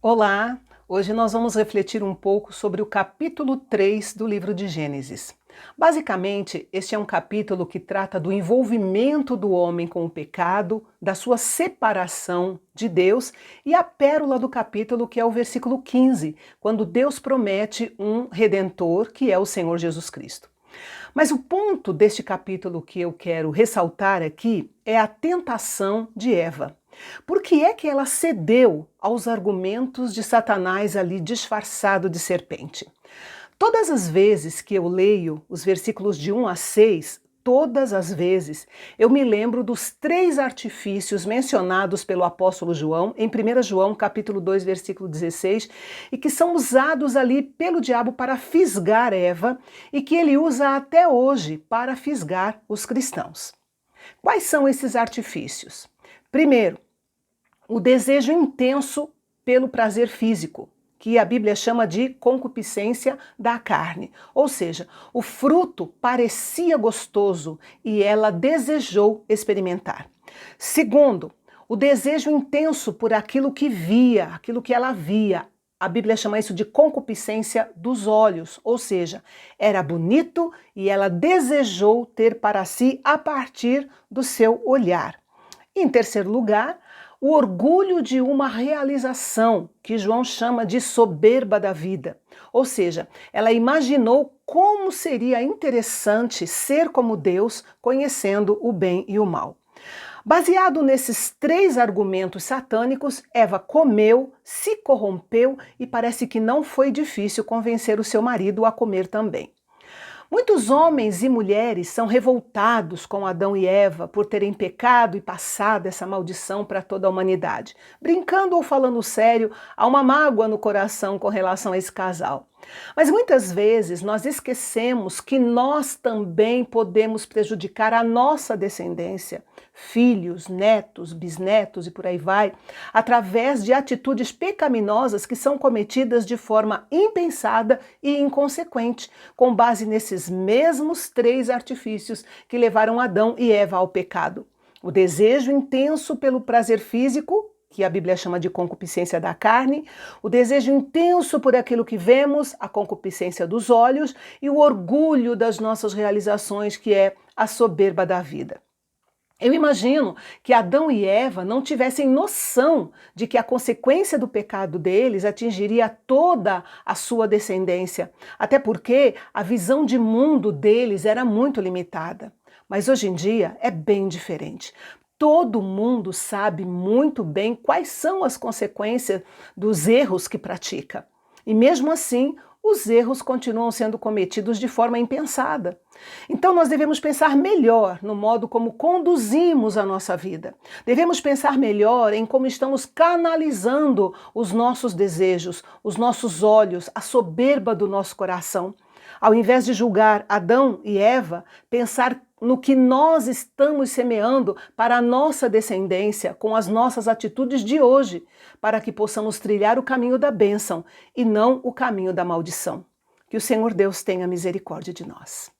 Olá! Hoje nós vamos refletir um pouco sobre o capítulo 3 do livro de Gênesis. Basicamente, este é um capítulo que trata do envolvimento do homem com o pecado, da sua separação de Deus e a pérola do capítulo, que é o versículo 15, quando Deus promete um redentor, que é o Senhor Jesus Cristo. Mas o ponto deste capítulo que eu quero ressaltar aqui é a tentação de Eva. Por que é que ela cedeu aos argumentos de Satanás ali disfarçado de serpente? Todas as vezes que eu leio os versículos de 1 a 6, todas as vezes eu me lembro dos 3 artifícios mencionados pelo apóstolo João em 1 João capítulo 2, versículo 16, e que são usados ali pelo diabo para fisgar Eva e que ele usa até hoje para fisgar os cristãos. Quais são esses artifícios? Primeiro, o desejo intenso pelo prazer físico, que a Bíblia chama de concupiscência da carne. Ou seja, o fruto parecia gostoso e ela desejou experimentar. Segundo, o desejo intenso por aquilo que via, aquilo que ela via. A Bíblia chama isso de concupiscência dos olhos, ou seja, era bonito e ela desejou ter para si a partir do seu olhar. Em terceiro lugar, o orgulho de uma realização, que João chama de soberba da vida. Ou seja, ela imaginou como seria interessante ser como Deus, conhecendo o bem e o mal. Baseado nesses 3 argumentos satânicos, Eva comeu, se corrompeu e parece que não foi difícil convencer o seu marido a comer também. Muitos homens e mulheres são revoltados com Adão e Eva por terem pecado e passado essa maldição para toda a humanidade. Brincando ou falando sério, há uma mágoa no coração com relação a esse casal. Mas muitas vezes nós esquecemos que nós também podemos prejudicar a nossa descendência, filhos, netos, bisnetos e por aí vai, através de atitudes pecaminosas que são cometidas de forma impensada e inconsequente, com base nesses mesmos 3 artifícios que levaram Adão e Eva ao pecado. O desejo intenso pelo prazer físico, que a Bíblia chama de concupiscência da carne, o desejo intenso por aquilo que vemos, a concupiscência dos olhos, e o orgulho das nossas realizações, que é a soberba da vida. Eu imagino que Adão e Eva não tivessem noção de que a consequência do pecado deles atingiria toda a sua descendência, até porque a visão de mundo deles era muito limitada. Mas hoje em dia é bem diferente. Todo mundo sabe muito bem quais são as consequências dos erros que pratica. E mesmo assim, os erros continuam sendo cometidos de forma impensada. Então nós devemos pensar melhor no modo como conduzimos a nossa vida. Devemos pensar melhor em como estamos canalizando os nossos desejos, os nossos olhos, a soberba do nosso coração. Ao invés de julgar Adão e Eva, pensar no que nós estamos semeando para a nossa descendência com as nossas atitudes de hoje, para que possamos trilhar o caminho da bênção e não o caminho da maldição. Que o Senhor Deus tenha misericórdia de nós.